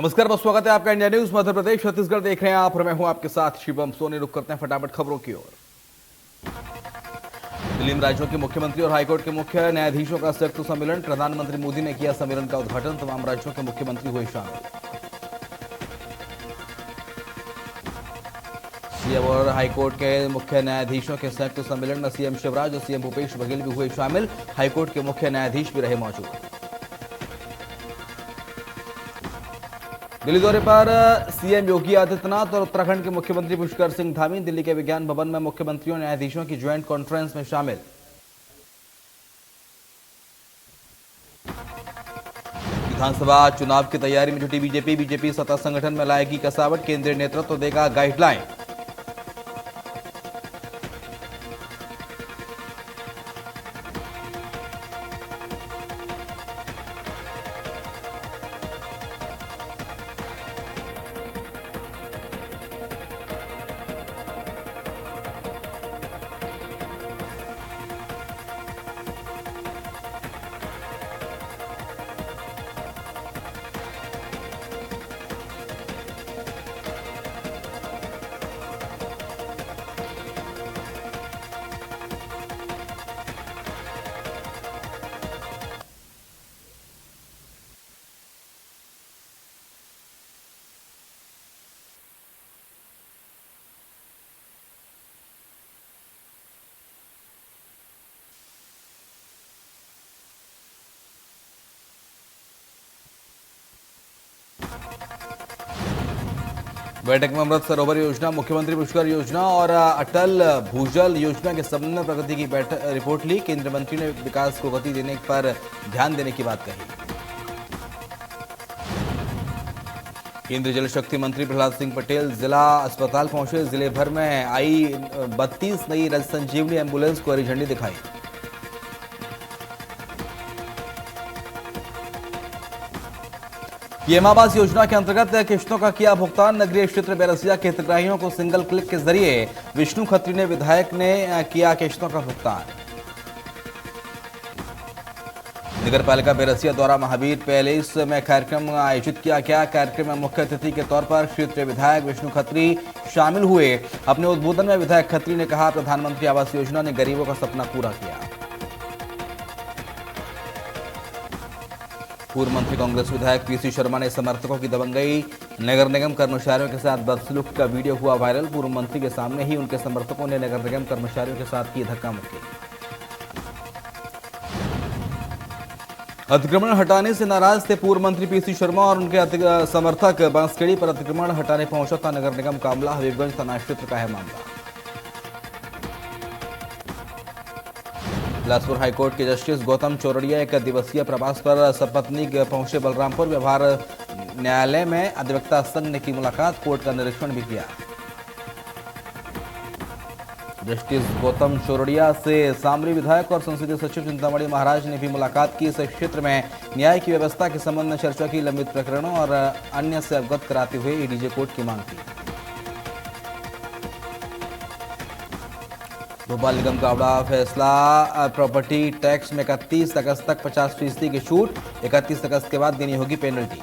नमस्कार, बहुत स्वागत है आपका इंडिया न्यूज मध्य प्रदेश छत्तीसगढ़ देख रहे हैं आप और मैं हूं आपके साथ शिवम सोनी। रुक करते हैं फटाफट खबरों की ओर। दिल्ली में राज्यों के मुख्यमंत्री और हाईकोर्ट के मुख्य न्यायाधीशों का संयुक्त सम्मेलन। प्रधानमंत्री मोदी ने किया सम्मेलन का उद्घाटन। तमाम राज्यों के मुख्यमंत्री हुए शामिल। सीएम और हाईकोर्ट के मुख्य न्यायाधीशों के संयुक्त सम्मेलन में सीएम शिवराज और सीएम भूपेश बघेल भी हुए शामिल। हाईकोर्ट के मुख्य न्यायाधीश भी रहे मौजूद। दिल्ली दौरे पर सीएम योगी आदित्यनाथ और उत्तराखंड के मुख्यमंत्री पुष्कर सिंह धामी। दिल्ली के विज्ञान भवन में मुख्यमंत्रियों और न्यायाधीशों की ज्वाइंट कॉन्फ्रेंस में शामिल। विधानसभा चुनाव की तैयारी में जुटी बीजेपी सत्ता संगठन में लाएगी कसावट। केंद्रीय नेतृत्व देगा गाइडलाइन। बैठक में अमृत सरोवर योजना, मुख्यमंत्री पुष्कर योजना और अटल भूजल योजना के संबंध में प्रगति की रिपोर्ट ली। केंद्रीय मंत्री ने विकास को गति देने पर ध्यान देने की बात कही। केंद्रीय जल शक्ति मंत्री प्रहलाद सिंह पटेल जिला अस्पताल पहुंचे। जिले भर में आई 32 नई रज संजीवनी एम्बुलेंस को हरी झंडी दिखाई। पीएम आवास योजना के अंतर्गत किश्तों का किया भुगतान। नगरीय क्षेत्र बैरसिया के हितग्राहियों को सिंगल क्लिक के जरिए विष्णु खत्री ने विधायक ने किया किश्तों का भुगतान। नगर पालिका बैरसिया द्वारा महावीर पैलेस में कार्यक्रम आयोजित किया गया। कार्यक्रम में मुख्य अतिथि के तौर पर क्षेत्रीय विधायक विष्णु खत्री शामिल हुए। अपने उद्बोधन में विधायक खत्री ने कहा, प्रधानमंत्री आवास योजना ने गरीबों का सपना पूरा किया। पूर्व मंत्री कांग्रेस विधायक पीसी शर्मा ने समर्थकों की दबंगई, नगर निगम कर्मचारियों के साथ बदसलूकी का वीडियो हुआ वायरल। पूर्व मंत्री के सामने ही उनके समर्थकों ने नगर निगम कर्मचारियों के साथ की धक्का मुक्की। अतिक्रमण हटाने से नाराज थे पूर्व मंत्री पीसी शर्मा और उनके समर्थक। बांसखेड़ी पर अतिक्रमण हटाने पहुंचा था नगर निगम का अमला। हबीबगंज थाना क्षेत्र का है मामला। बिलासपुर हाईकोर्ट के जस्टिस गौतम चौरड़िया एक दिवसीय प्रवास पर सपत्नीक पहुंचे। बलरामपुर व्यवहार न्यायालय में अधिवक्ता संघ ने की मुलाकात। कोर्ट का निरीक्षण भी किया। जस्टिस गौतम चौरड़िया से सामरी विधायक और संसदीय सचिव चिंतामणि महाराज ने भी मुलाकात की। इस क्षेत्र में न्याय की व्यवस्था के संबंध में चर्चा की। लंबित प्रकरणों और अन्य से अवगत कराते हुए एडीजे कोर्ट की मांग की। भोपाल निगम का बड़ा फैसला। प्रॉपर्टी टैक्स में 31 अगस्त तक 50% की छूट। 31 अगस्त के बाद देनी होगी पेनल्टी।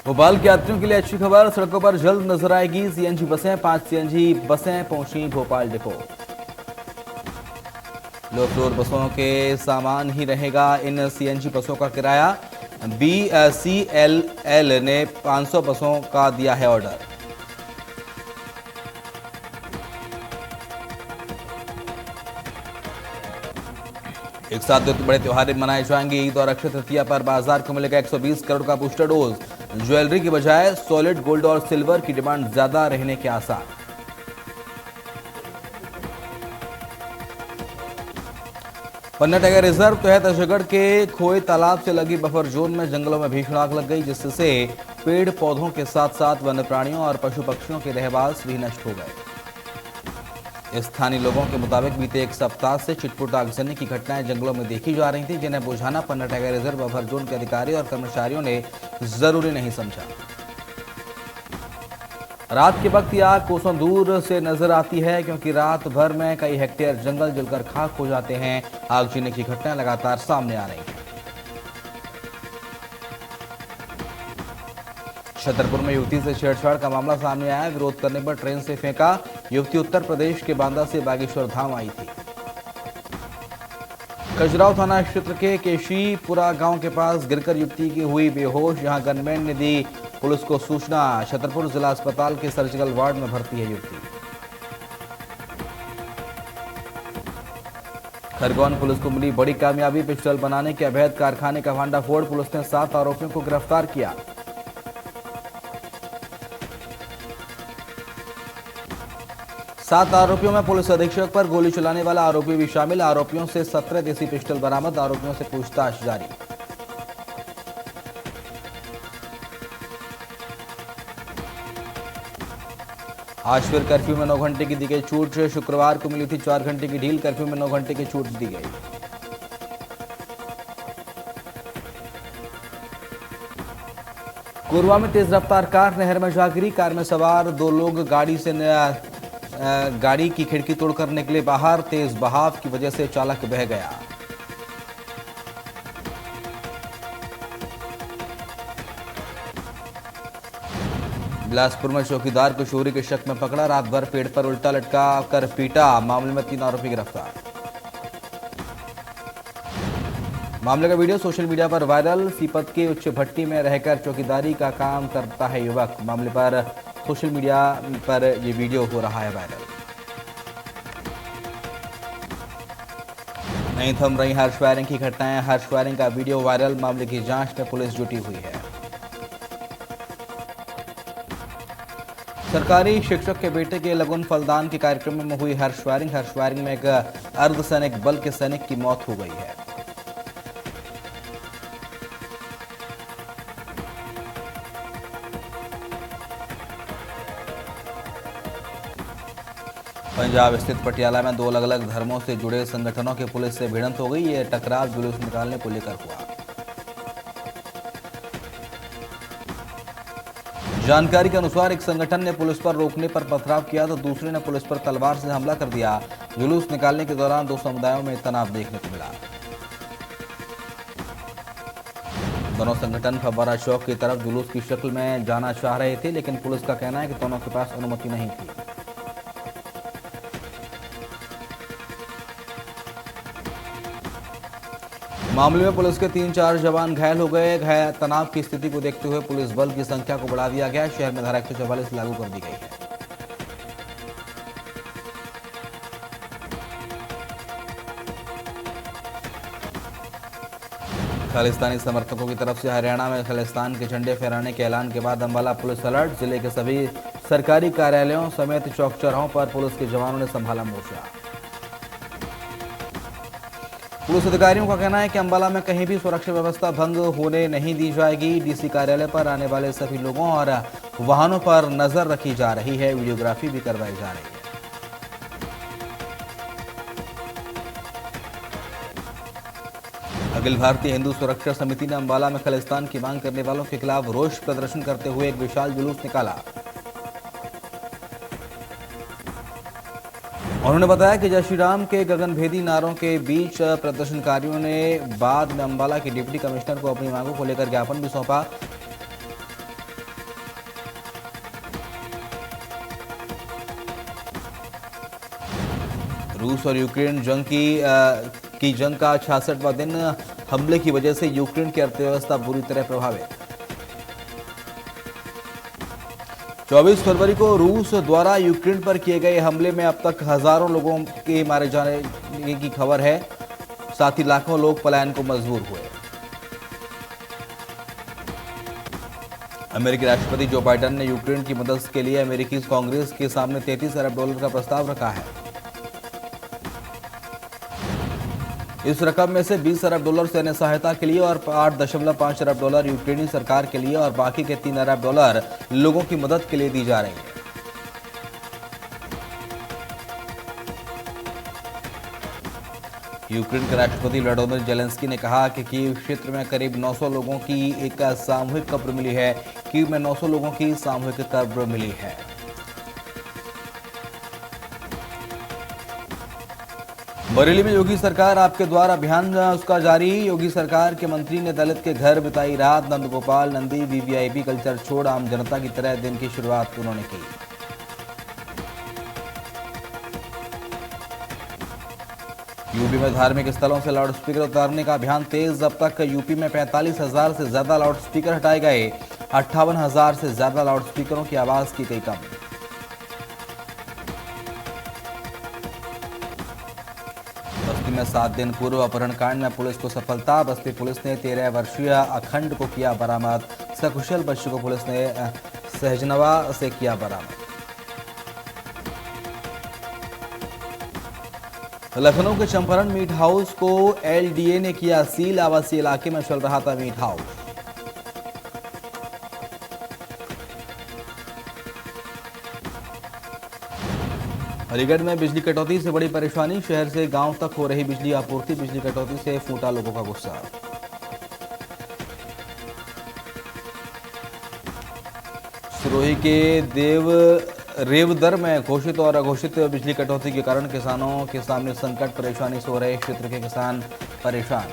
भोपाल के यात्रियों के लिए अच्छी खबर, सड़कों पर जल्द नजर आएगी सीएनजी बसें। 5 सीएनजी बसें पहुंची भोपाल डिपो। लो फ्लोर बसों के सामान ही रहेगा इन सीएनजी बसों का किराया। BCLL ने 500 बसों का दिया है ऑर्डर। एक साथ दो बड़े त्योहार मनाए जाएंगे। ईद और अक्षय तृतीया पर बाजार को मिलेगा 120 करोड़ का बूस्टर डोज। ज्वेलरी की बजाय सॉलिड गोल्ड और सिल्वर की डिमांड ज्यादा रहने के आसार। पन्ना टाइगर रिजर्व तहत अजगढ़ के खोए तालाब से लगी बफर जोन में जंगलों में भीषण आग लग गई, जिससे पेड़ पौधों के साथ साथ वन्य प्राणियों और पशु पक्षियों के रहवास भी नष्ट हो गए। स्थानीय लोगों के मुताबिक बीते एक सप्ताह से छिटपुट आगजनी की घटनाएं जंगलों में देखी जा रही थी, जिन्हें बुझाना पन्ना टाइगर रिजर्व बफर जोन के अधिकारी और कर्मचारियों ने जरूरी नहीं समझा। रात के वक्त यह आग कोसों दूर से नजर आती है क्योंकि रात भर में कई हेक्टेयर जंगल जलकर खाक हो जाते हैं। आगजनी की घटनाएं लगातार सामने आ रही हैं। छतरपुर में युवती से छेड़छाड़ का मामला सामने आया। विरोध करने पर ट्रेन से फेंका। युवती उत्तर प्रदेश के बांदा से बागेश्वर धाम आई थी। खजुराहो थाना क्षेत्र के केशीपुरा गांव के पास गिरकर युवती की हुई बेहोश। यहां गनमैन ने दी पुलिस को सूचना। छतरपुर जिला अस्पताल के सर्जिकल वार्ड में भर्ती है युवती। खरगोन पुलिस को मिली बड़ी कामयाबी। पिस्टल बनाने के अवैध कारखाने का भांडाफोड़। पुलिस ने 7 आरोपियों को गिरफ्तार किया। 7 आरोपियों में पुलिस अधीक्षक पर गोली चलाने वाला आरोपी भी शामिल। आरोपियों से 17 देसी पिस्टल बरामद। आरोपियों से पूछताछ जारी। आज फिर कर्फ्यू में 9 घंटे की दी गई छूट। शुक्रवार को मिली थी 4 घंटे की ढील। कर्फ्यू में 9 घंटे की छूट दी गई। कोरबा में तेज रफ्तार कार नहर में जा गिरी। कार में सवार 2 लोग गाड़ी की खिड़की तोड़कर निकले बाहर। तेज बहाव की वजह से चालक बह गया। बिलासपुर में चौकीदार को चोरी के शक में पकड़ा। रात भर पेड़ पर उल्टा लटका कर पीटा। मामले में 3 आरोपी गिरफ्तार। मामले का वीडियो सोशल मीडिया पर वायरल। सीपत के उच्च भट्टी में रहकर चौकीदारी का काम करता है युवक। मामले पर सोशल मीडिया पर यह वीडियो हो रहा है वायरल। नहीं थम रही हर्ष फायरिंग की घटनाएं। हर्ष फायरिंग का वीडियो वायरल। मामले की जांच में पुलिस जुटी हुई है। सरकारी शिक्षक के बेटे के लगन फलदान के कार्यक्रम में हुई हर्ष फायरिंग। हर्ष फायरिंग में एक अर्धसैनिक बल के सैनिक की मौत हो गई है। पंजाब स्थित पटियाला में 2 अलग अलग धर्मों से जुड़े संगठनों के पुलिस से भिड़ंत हो गई। यह टकराव जुलूस निकालने को लेकर हुआ। जानकारी के अनुसार एक संगठन ने पुलिस पर रोकने पर पथराव किया तो दूसरे ने पुलिस पर तलवार से हमला कर दिया। जुलूस निकालने के दौरान 2 समुदायों में तनाव देखने को मिला। दोनों संगठन फव्वारा चौक की तरफ जुलूस की शक्ल में जाना चाह रहे थे, लेकिन पुलिस का कहना है कि दोनों के पास अनुमति नहीं थी। मामले में पुलिस के 3-4 जवान घायल हो गए। तनाव की स्थिति को देखते हुए पुलिस बल की संख्या को बढ़ा दिया गया। शहर में धारा 144 लागू कर दी गई है। खालिस्तानी समर्थकों की तरफ से हरियाणा में खालिस्तान के झंडे फहराने के ऐलान के बाद अंबाला पुलिस अलर्ट। जिले के सभी सरकारी कार्यालयों समेत चौक चौराहों पर पुलिस के जवानों ने संभाला मोर्चा। पुलिस अधिकारियों का कहना है कि अंबाला में कहीं भी सुरक्षा व्यवस्था भंग होने नहीं दी जाएगी। डीसी कार्यालय पर आने वाले सभी लोगों और वाहनों पर नजर रखी जा रही है। वीडियोग्राफी भी करवाई जा रही है। अखिल भारतीय हिंदू सुरक्षा समिति ने अंबाला में खालिस्तान की मांग करने वालों के खिलाफ रोष प्रदर्शन करते हुए एक विशाल जुलूस निकाला। उन्होंने बताया कि जय श्री राम के गगनभेदी नारों के बीच प्रदर्शनकारियों ने बाद में अंबाला के डिप्टी कमिश्नर को अपनी मांगों को लेकर ज्ञापन भी सौंपा। रूस और यूक्रेन की जंग का 66वां दिन। हमले की वजह से यूक्रेन की अर्थव्यवस्था बुरी तरह प्रभावित। 24 फरवरी को रूस द्वारा यूक्रेन पर किए गए हमले में अब तक हजारों लोगों के मारे जाने की खबर है। साथ ही लाखों लोग पलायन को मजबूर हुए। अमेरिकी राष्ट्रपति जो बाइडेन ने यूक्रेन की मदद के लिए अमेरिकी कांग्रेस के सामने $33 अरब का प्रस्ताव रखा है। इस रकम में से $20 अरब सैन्य सहायता के लिए और $8.5 अरब यूक्रेनी सरकार के लिए और बाकी के $3 अरब लोगों की मदद के लिए दी जा रही है। यूक्रेन के राष्ट्रपति व्लादिमीर जेलेंस्की ने कहा कि कीव क्षेत्र में करीब 900 लोगों की एक सामूहिक कब्र मिली है। कीव में 900 लोगों की सामूहिक कब्र मिली है। बरेली में योगी सरकार आपके द्वार अभियान उसका जारी। योगी सरकार के मंत्री ने दलित के घर बिताई रात। नंदगोपाल नंदी वीवीआईपी कल्चर छोड़ आम जनता की तरह दिन की शुरुआत उन्होंने की। यूपी में धार्मिक स्थलों से लाउडस्पीकर उतारने का अभियान तेज। अब तक यूपी में 45,000 से ज्यादा लाउडस्पीकर हटाए गए। 58,000 से ज्यादा लाउडस्पीकरों की आवाज की गई कम। बस्ती में 7 दिन पूर्व अपहरणकांड में पुलिस को सफलता। बस्ती पुलिस ने 13 वर्षीय अखंड को किया बरामद। सकुशल बच्चे को पुलिस ने सहजनवा से किया बरामद। लखनऊ के चंपारण मीट हाउस को एलडीए ने किया सील। आवासीय इलाके में चल रहा था मीट हाउस। अलीगढ़ में बिजली कटौती से बड़ी परेशानी। शहर से गांव तक हो रही बिजली आपूर्ति। बिजली कटौती से फूटा लोगों का गुस्सा। सिरोही के रेवदर में घोषित और अघोषित बिजली कटौती के कारण किसानों के सामने संकट। परेशानी से हो रहे क्षेत्र के किसान परेशान।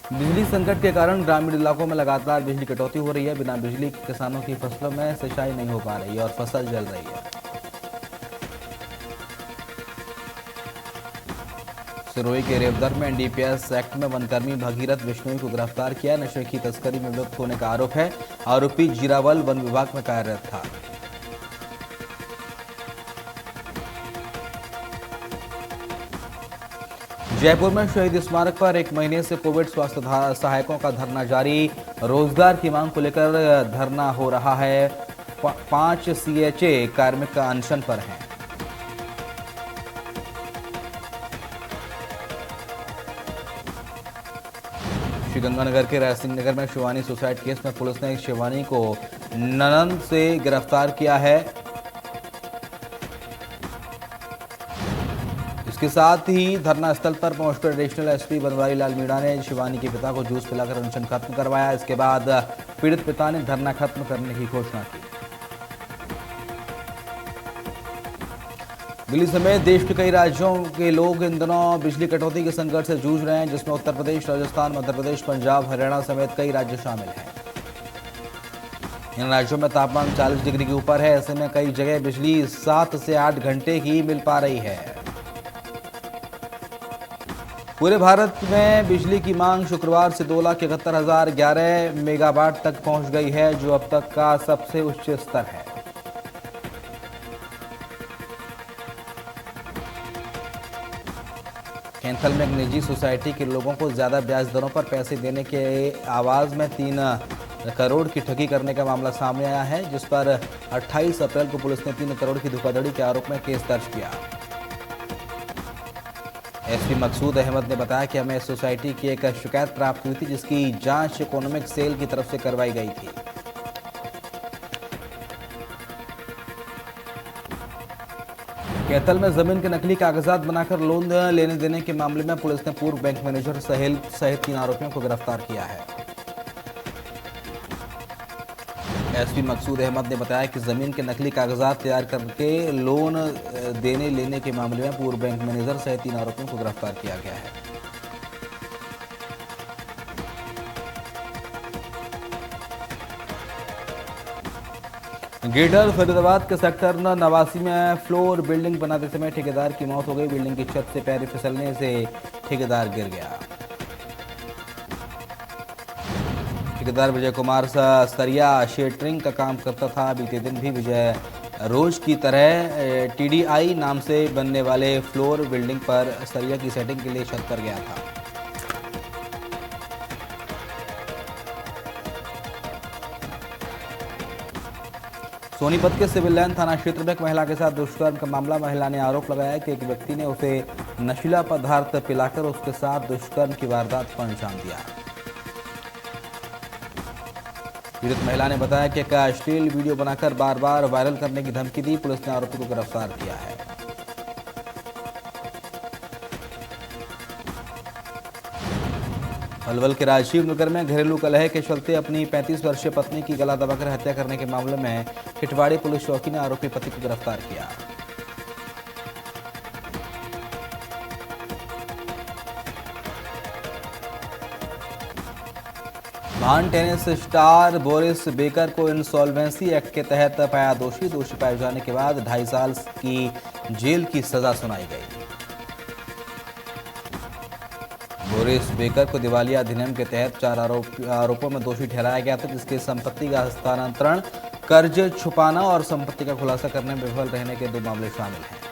बिजली संकट के कारण ग्रामीण इलाकों में लगातार बिजली कटौती हो रही है। बिना बिजली किसानों की फसलों में सिंचाई नहीं हो पा रही है और फसल जल रही है। सिरोही के रेवदर में एनडीपीएस एक्ट में वनकर्मी भगीरथ बिश्नोई को गिरफ्तार किया। नशे की तस्करी में लिप्त होने का आरोप है। आरोपी जीरावल वन विभाग में कार्यरत था। जयपुर में शहीद स्मारक पर 1 महीने से कोविड स्वास्थ्य सहायकों का धरना जारी। रोजगार की मांग को लेकर धरना हो रहा है। 5 सीएचए कार्मिक अनशन पर हैं। श्रीगंगानगर के रायसिंह नगर में शिवानी सुसाइड केस में पुलिस ने शिवानी को ननंद से गिरफ्तार किया है। इसके साथ ही धरना स्थल पर पहुंचकर एडिशनल एसपी बनवारी लाल मीणा ने शिवानी के पिता को जूस पिलाकर अनशन खत्म करवाया। इसके बाद पीड़ित पिता ने धरना खत्म करने की घोषणा की। दिल्ली समेत देश के कई राज्यों के लोग इन दिनों बिजली कटौती के संकट से जूझ रहे हैं, जिसमें उत्तर प्रदेश, राजस्थान, मध्य प्रदेश, पंजाब, हरियाणा समेत कई राज्य शामिल हैं। इन राज्यों में तापमान 40 डिग्री के ऊपर है। ऐसे में कई जगह बिजली 7 से 8 घंटे ही मिल पा रही है। पूरे भारत में बिजली की मांग शुक्रवार से 2,71,011 मेगावाट तक पहुंच गई है, जो अब तक का सबसे उच्च स्तर है। कैंथल में एक निजी सोसाइटी के लोगों को ज्यादा ब्याज दरों पर पैसे देने के आवाज में 3 करोड़ की ठगी करने का मामला सामने आया है, जिस पर 28 अप्रैल को पुलिस ने 3 करोड़ की धोखाधड़ी के आरोप में केस दर्ज किया। एसपी मकसूद अहमद ने बताया कि हमें इस सोसाइटी की एक शिकायत प्राप्त हुई थी, जिसकी जांच इकोनॉमिक सेल की तरफ से करवाई गई थी। कैथल में जमीन के नकली कागजात बनाकर लोन लेने देने के मामले में पुलिस ने पूर्व बैंक मैनेजर सहित 3 आरोपियों को गिरफ्तार किया है। एसपी मकसूद अहमद ने बताया कि जमीन के नकली कागजात तैयार करके लोन देने लेने के मामले में पूर्व बैंक मैनेजर सहित 3 आरोपियों को गिरफ्तार किया गया है। ग्रेटर फरीदाबाद के सेक्टर 89 में फ्लोर बिल्डिंग बनाते समय ठेकेदार की मौत हो गई। बिल्डिंग की छत से पैर फिसलने से ठेकेदार गिर गया। ठेकेदार विजय कुमार सरिया शेटरिंग का काम करता था। बीते दिन भी विजय रोज की तरह टीडीआई नाम से बनने वाले फ्लोर बिल्डिंग पर सरिया की सेटिंग के लिए छत पर गया था। सोनीपत के सिविल लाइन थाना क्षेत्र में एक महिला के साथ दुष्कर्म का मामला। महिला ने आरोप लगाया कि एक व्यक्ति ने उसे नशीला पदार्थ पिलाकर उसके साथ दुष्कर्म की वारदात को अंजाम दिया। पीड़ित महिला ने बताया कि एक अश्लील वीडियो बनाकर बार बार वायरल करने की धमकी दी। पुलिस ने आरोपी को गिरफ्तार किया है। अलवल के राजीव नगर में घरेलू कलह के चलते अपनी 35 वर्षीय पत्नी की गला दबाकर हत्या करने के मामले में टिटवाड़ी पुलिस चौकी ने आरोपी पति को गिरफ्तार किया। महान टेनिस स्टार बोरिस बेकर को इंसॉल्वेंसी एक्ट के तहत पाया दोषी पाए जाने के बाद 2.5 साल की जेल की सजा सुनाई गई। बोरिस बेकर को दिवालिया अधिनियम के तहत 4 आरोपों में दोषी ठहराया गया था, जिसके संपत्ति का हस्तांतरण, कर्ज छुपाना और संपत्ति का खुलासा करने में विफल रहने के 2 मामले शामिल हैं।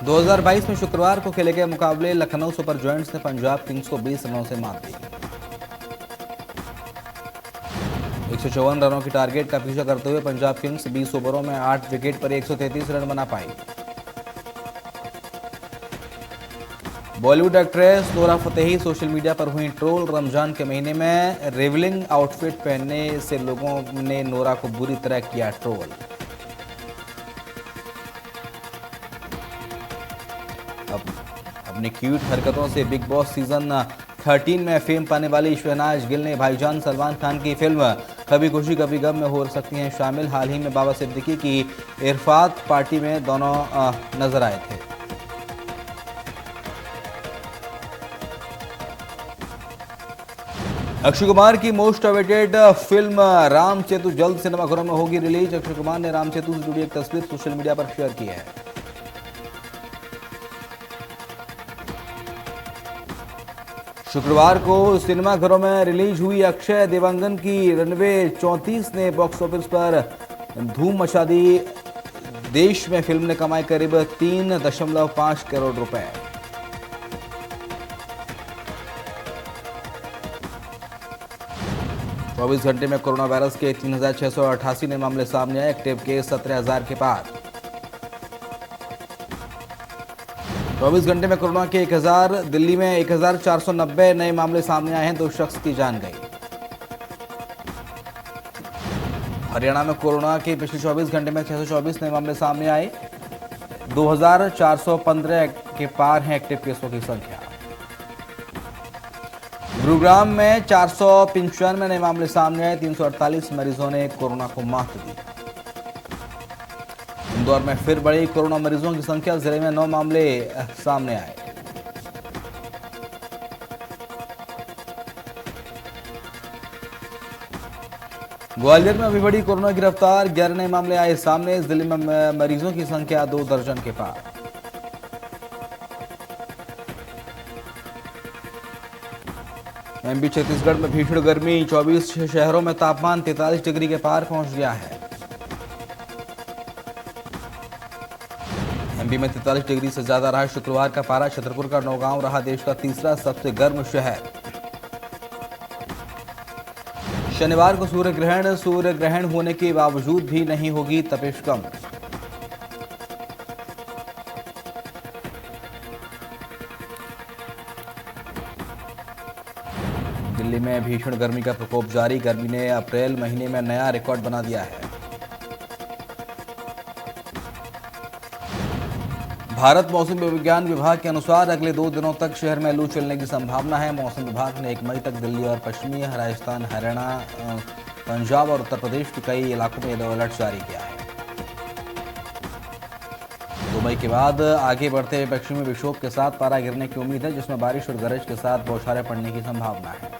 2022 में शुक्रवार को खेले गए मुकाबले लखनऊ सुपर जायंट्स ने पंजाब किंग्स को 20 रनों से मात दी। 154 रनों की टारगेट का पीछा करते हुए पंजाब किंग्स 20 ओवरों में 8 विकेट पर 133 रन बना पाई। Bollywood actress Nora Fatehi social media पर हुई ट्रोल। रमजान के महीने में रेवलिंग आउटफिट पहनने से लोगों ने नोरा को बुरी तरह किया ट्रोल। अपनी क्यूट हरकतों से बिग बॉस सीजन 13 में फेम पाने वाली शहनाज गिल ने भाईजान सलमान खान की फिल्म कभी खुशी कभी गम में हो सकती हैं शामिल। हाल ही में बाबा सिद्दीकी की इरफात पार्टी में दोनों नजर आए थे। अक्षय कुमार की most awaited film Ram Setu जल्द सिनेमाघरों में होगी रिलीज। अक्षय कुमार ने राम सेतु से जुड़ी एक तस्वीर सोशल मीडिया पर शेयर की है। शुक्रवार को सिनेमाघरों में रिलीज हुई अक्षय देवगन की रनवे 34 ने बॉक्स ऑफिस पर धूम मचा दी। देश में फिल्म ने कमाए करीब 3.5 करोड़ रुपए। चौबीस घंटे में कोरोना वायरस के 3,688 नए मामले सामने आए। एक्टिव केस 17,000 के पार। 24 घंटे में कोरोना के 1000, दिल्ली में 1490 नए मामले सामने आए हैं। 2 शख्स की जान गई। हरियाणा में कोरोना के पिछले 24 घंटे में 624 नए मामले सामने आए। 2415 के पार है एक्टिव केसों की संख्या। गुरुग्राम में 495 नए मामले सामने आए। 348 मरीजों ने कोरोना को मात दी। इंदौर में फिर बढ़ी कोरोना मरीजों की संख्या। जिले में 9 मामले सामने आए। ग्वालियर में अभी बढ़ी कोरोना की रफ्तार। 11 नए मामले आए सामने। जिले में मरीजों की संख्या 2 दर्जन के पार। एमपी छत्तीसगढ़ में भीषण गर्मी। 24 शहरों में तापमान 43 डिग्री के पार पहुंच गया है। एमपी में 43 डिग्री से ज्यादा रहा शुक्रवार का पारा। छतरपुर का नौगांव रहा देश का तीसरा सबसे गर्म शहर। शनिवार को सूर्य ग्रहण होने के बावजूद भी नहीं होगी तपिश कम। दिल्ली में भीषण गर्मी का प्रकोप जारी। गर्मी ने अप्रैल महीने में नया रिकॉर्ड बना दिया है। भारत मौसम विज्ञान विभाग के अनुसार अगले 2 दिनों तक शहर में लू चलने की संभावना है। मौसम विभाग ने 1 मई तक दिल्ली और पश्चिमी राजस्थान, हरियाणा, पंजाब और उत्तर प्रदेश के कई इलाकों में येलो अलर्ट जारी किया है। 2 मई के बाद आगे बढ़ते पश्चिमी विक्षोभ के साथ पारा गिरने की उम्मीद है, जिसमें बारिश और गरज के साथ बौछारें पड़ने की संभावना है।